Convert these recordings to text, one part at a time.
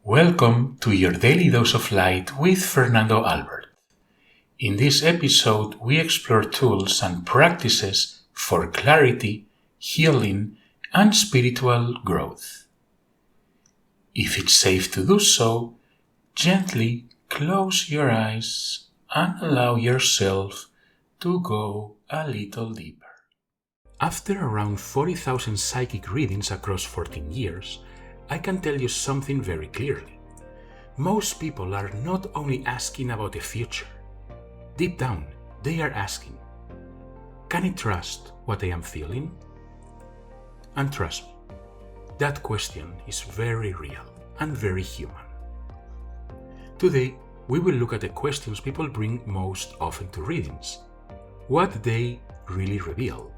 Welcome to your Daily Dose of Light with Fernando Albert. In this episode, we explore tools and practices for clarity, healing, and spiritual growth. If it's safe to do so, gently close your eyes and allow yourself to go a little deeper. After around 40,000 psychic readings across 14 years, I can tell you something very clearly. Most people are not only asking about the future. Deep down, they are asking, can I trust what I am feeling? And trust me, that question is very real and very human. Today, we will look at the questions people bring most often to readings, what they really reveal,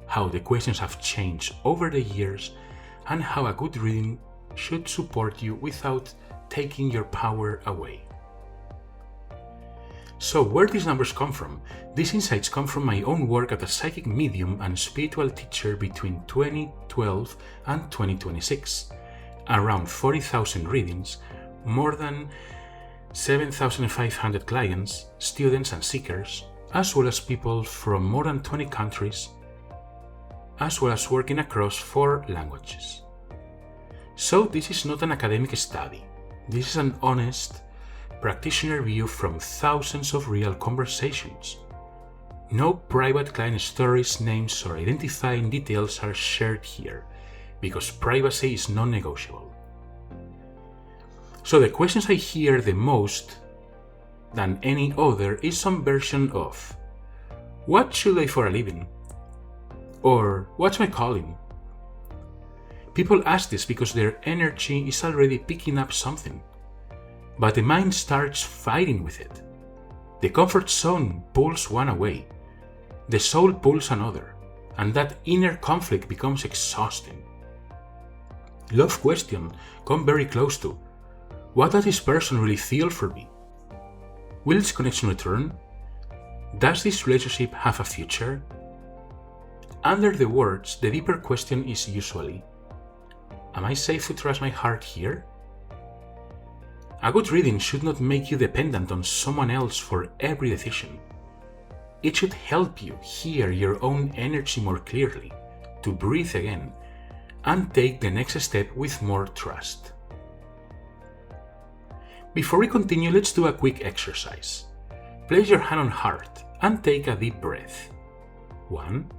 how the questions have changed over the years, and how a good reading should support you without taking your power away. So where these numbers come from? These insights come from my own work as a psychic medium and spiritual teacher between 2012 and 2026. Around 40,000 readings, more than 7,500 clients, students and seekers, as well as people from more than 20 countries, as well as working across 4 languages. So this is not an academic study. This is an honest, practitioner view from thousands of real conversations. No private client stories, names, or identifying details are shared here, because privacy is non-negotiable. So the questions I hear the most than any other is some version of, what should I for a living? Or what's my calling? People ask this because their energy is already picking up something, but the mind starts fighting with it. The comfort zone pulls one away, the soul pulls another, and that inner conflict becomes exhausting. Love questions come very close to, what does this person really feel for me? Will this connection return? Does this relationship have a future? Under the words, the deeper question is usually, am I safe to trust my heart here? A good reading should not make you dependent on someone else for every decision. It should help you hear your own energy more clearly, to breathe again, and take the next step with more trust. Before we continue, let's do a quick exercise. Place your hand on heart and take a deep breath. 1,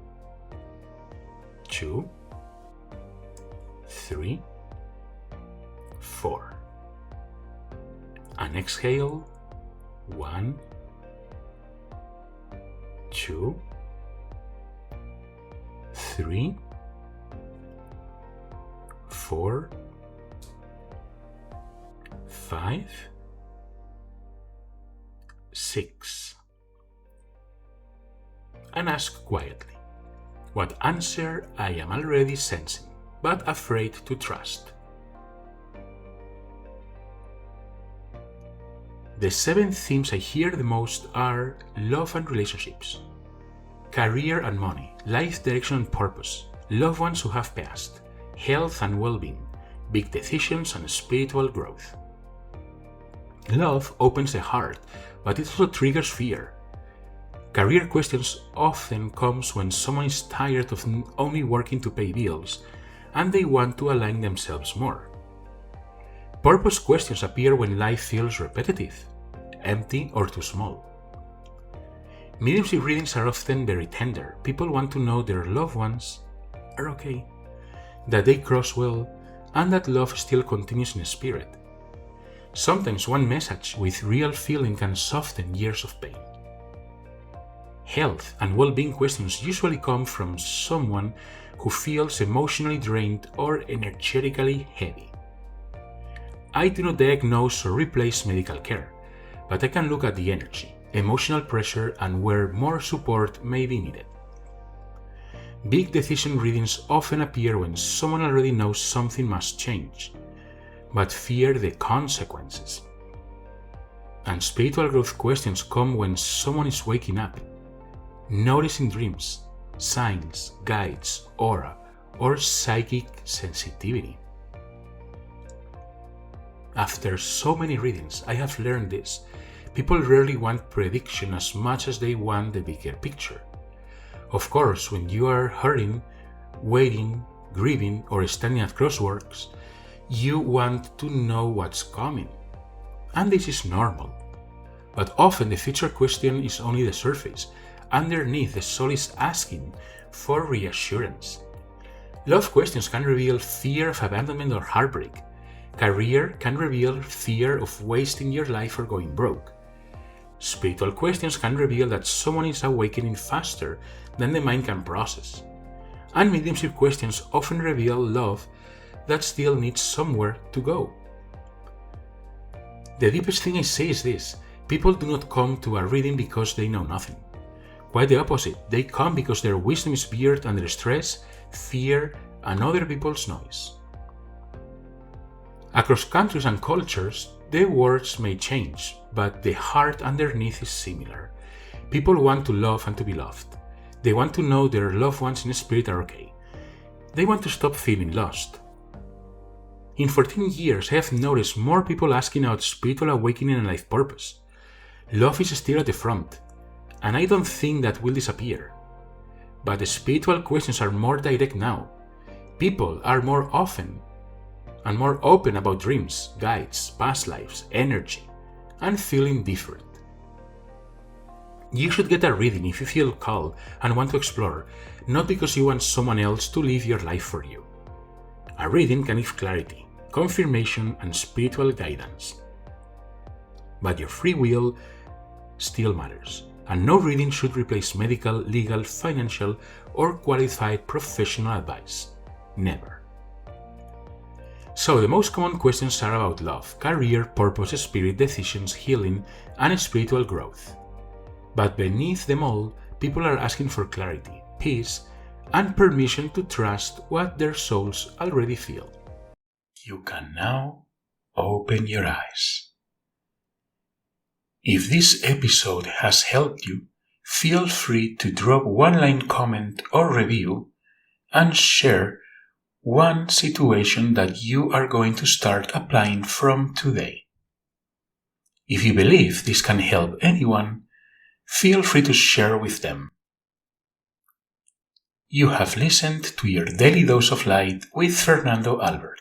2, 3, 4. And exhale. 1, 2, 3, 4, 5, 6. And ask quietly, what answer I am already sensing, but afraid to trust. The 7 themes I hear the most are love and relationships, career and money, life direction and purpose, loved ones who have passed, health and well-being, big decisions and spiritual growth. Love opens the heart, but it also triggers fear. Career questions often comes when someone is tired of only working to pay bills and they want to align themselves more. Purpose questions appear when life feels repetitive, empty, or too small. Mediumship readings are often very tender. People want to know their loved ones are okay, that they cross well, and that love still continues in spirit. Sometimes one message with real feeling can soften years of pain. Health and well-being questions usually come from someone who feels emotionally drained or energetically heavy. I do not diagnose or replace medical care, but I can look at the energy, emotional pressure, and where more support may be needed. Big decision readings often appear when someone already knows something must change, but fear the consequences. And spiritual growth questions come when someone is waking up, noticing dreams, signs, guides, aura, or psychic sensitivity. After so many readings, I have learned this. People rarely want prediction as much as they want the bigger picture. Of course, when you are hurting, waiting, grieving, or standing at crossroads, you want to know what's coming. And this is normal. But often the future question is only the surface. Underneath, the soul is asking for reassurance. Love questions can reveal fear of abandonment or heartbreak. Career can reveal fear of wasting your life or going broke. Spiritual questions can reveal that someone is awakening faster than the mind can process. And mediumship questions often reveal love that still needs somewhere to go. The deepest thing I say is this: people do not come to a reading because they know nothing. Quite the opposite, they come because their wisdom is buried under stress, fear, and other people's noise. Across countries and cultures, the words may change, but the heart underneath is similar. People want to love and to be loved. They want to know their loved ones in spirit are okay. They want to stop feeling lost. In 14 years, I have noticed more people asking about spiritual awakening and life purpose. Love is still at the front, and I don't think that will disappear. But the spiritual questions are more direct now. People are more often and more open about dreams, guides, past lives, energy, and feeling different. You should get a reading if you feel called and want to explore, not because you want someone else to live your life for you. A reading can give clarity, confirmation, and spiritual guidance. But your free will still matters, and no reading should replace medical, legal, financial, or qualified professional advice. Never. So the most common questions are about love, career, purpose, spirit, decisions, healing, and spiritual growth. But beneath them all, people are asking for clarity, peace, and permission to trust what their souls already feel. You can now open your eyes. If this episode has helped you, feel free to drop one-line comment or review and share one situation that you are going to start applying from today. If you believe this can help anyone, feel free to share with them. You have listened to your Daily Dose of Light with Fernando Albert.